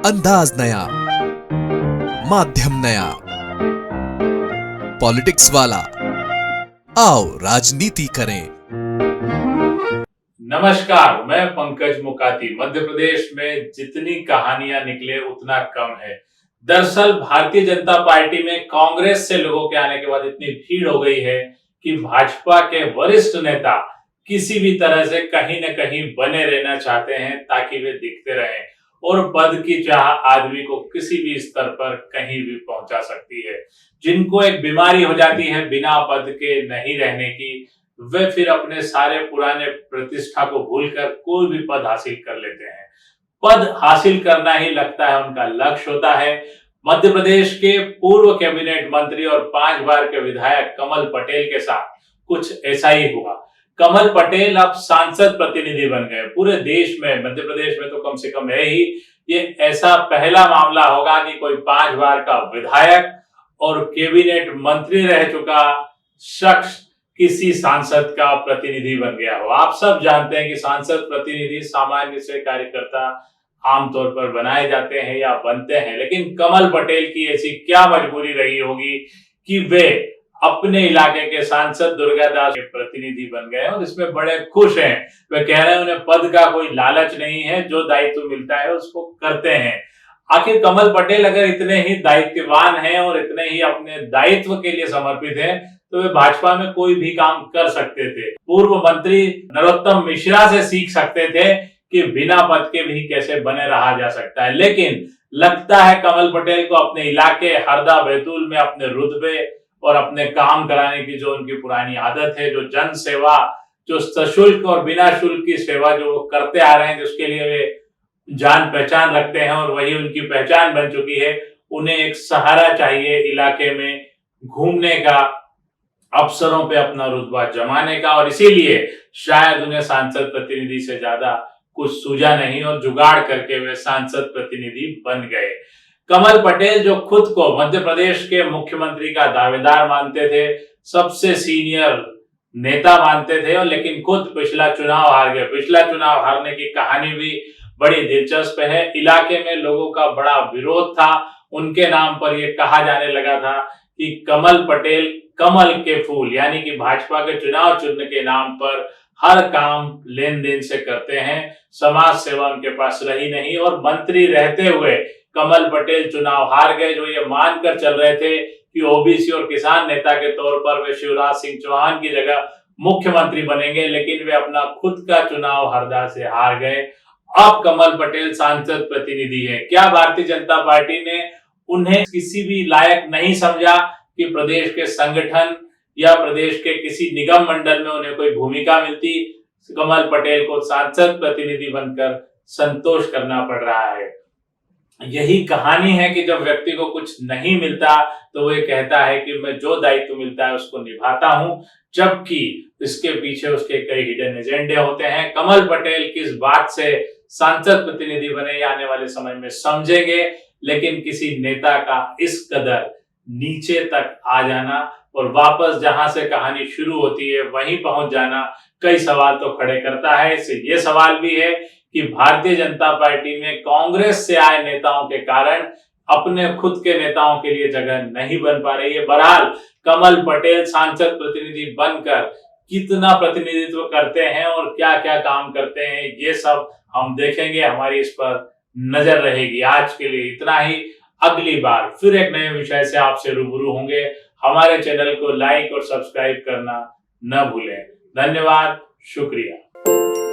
अंदाज नया, माध्यम नया, पॉलिटिक्स वाला, आओ राजनीति करें। नमस्कार, मैं पंकज मुकाती। मध्य प्रदेश में जितनी कहानियां निकले उतना कम है। दरअसल भारतीय जनता पार्टी में कांग्रेस से लोगों के आने के बाद इतनी भीड़ हो गई है कि भाजपा के वरिष्ठ नेता किसी भी तरह से कहीं न कहीं बने रहना चाहते हैं ताकि वे दिखते रहें और पद की चाह आदमी को किसी भी स्तर पर कहीं भी पहुंचा सकती है। जिनको एक बीमारी हो जाती है बिना पद के नहीं रहने की, वे फिर अपने सारे पुराने प्रतिष्ठा को भूलकर कोई भी पद हासिल कर लेते हैं। पद हासिल करना ही लगता है उनका लक्ष्य होता है। मध्य प्रदेश के पूर्व कैबिनेट मंत्री और 5 बार के विधायक कमल पटेल के साथ कुछ ऐसा ही हुआ। कमल पटेल अब सांसद प्रतिनिधि बन गए। पूरे देश में, मध्य प्रदेश में तो कम से कम है ही, ये ऐसा पहला मामला होगा कि कोई 5 बार का विधायक और कैबिनेट मंत्री रह चुका शख्स किसी सांसद का प्रतिनिधि बन गया हो। आप सब जानते हैं कि सांसद प्रतिनिधि सामान्य से कार्यकर्ता आमतौर पर बनाए जाते हैं या बनते हैं, लेकिन कमल पटेल की ऐसी क्या मजबूरी रही होगी कि वे अपने इलाके के सांसद दुर्गादास के प्रतिनिधि बन गए और इसमें बड़े खुश हैं। वे कह रहे हैं उन्हें पद का कोई लालच नहीं है, जो दायित्व मिलता है उसको करते हैं। आखिर कमल पटेल अगर इतने ही दायित्ववान हैं और इतने ही अपने दायित्व के लिए समर्पित हैं, तो वे भाजपा में कोई भी काम कर सकते थे। पूर्व मंत्री नरोत्तम मिश्रा से सीख सकते थे कि बिना पद के भी कैसे बने रहा जा सकता है। लेकिन लगता है कमल पटेल को अपने इलाके हरदा बैतूल में अपने रुतबे और अपने काम कराने की जो उनकी पुरानी आदत है, जो जन सेवा, जो सशुल्क और बिना शुल्क की सेवा जो वो करते आ रहे हैं, जिसके लिए वे जान पहचान रखते हैं और वही उनकी पहचान बन चुकी है, उन्हें एक सहारा चाहिए इलाके में घूमने का, अफसरों पे अपना रुतबा जमाने का, और इसीलिए शायद उन्हें सांसद प्रतिनिधि से ज्यादा कुछ सूझा नहीं और जुगाड़ करके वे सांसद प्रतिनिधि बन गए। कमल पटेल जो खुद को मध्य प्रदेश के मुख्यमंत्री का दावेदार मानते थे, सबसे सीनियर नेता मानते थे, और लेकिन खुद पिछला चुनाव हार गए। पिछला चुनाव हारने की कहानी भी बड़ी दिलचस्प है। इलाके में लोगों का बड़ा विरोध था। उनके नाम पर यह कहा जाने लगा था कि कमल पटेल कमल के फूल, यानी कि भाजपा के चुनाव चिन्ह के नाम पर हर काम लेन देन से करते हैं। समाज सेवा उनके पास रही नहीं और मंत्री रहते हुए कमल पटेल चुनाव हार गए। जो ये मानकर चल रहे थे कि ओबीसी और किसान नेता के तौर पर वे शिवराज सिंह चौहान की जगह मुख्यमंत्री बनेंगे, लेकिन वे अपना खुद का चुनाव हरदा से हार गए। अब कमल पटेल सांसद प्रतिनिधि हैं। क्या भारतीय जनता पार्टी ने उन्हें किसी भी लायक नहीं समझा कि प्रदेश के संगठन या प्रदेश के किसी निगम मंडल में उन्हें कोई भूमिका मिलती? कमल पटेल को सांसद प्रतिनिधि बनकर संतोष करना पड़ रहा है। यही कहानी है कि जब व्यक्ति को कुछ नहीं मिलता तो वह कहता है कि मैं जो दायित्व मिलता है उसको निभाता हूं, जबकि इसके पीछे उसके कई हिडन एजेंडे होते हैं। कमल पटेल किस बात से सांसद प्रतिनिधि बने आने वाले समय में समझेंगे, लेकिन किसी नेता का इस कदर नीचे तक आ जाना और वापस जहां से कहानी शुरू होती है वहीं पहुंच जाना कई सवाल तो खड़े करता है। इससे ये सवाल भी है कि भारतीय जनता पार्टी में कांग्रेस से आए नेताओं के कारण अपने खुद के नेताओं के लिए जगह नहीं बन पा रही है। बहरहाल कमल पटेल सांसद प्रतिनिधि बनकर कितना प्रतिनिधित्व करते हैं और क्या क्या काम करते हैं, ये सब हम देखेंगे। हमारी इस पर नजर रहेगी। आज के लिए इतना ही। अगली बार फिर एक नए विषय से आपसे रूबरू होंगे। हमारे चैनल को लाइक और सब्सक्राइब करना न भूलें। धन्यवाद, शुक्रिया।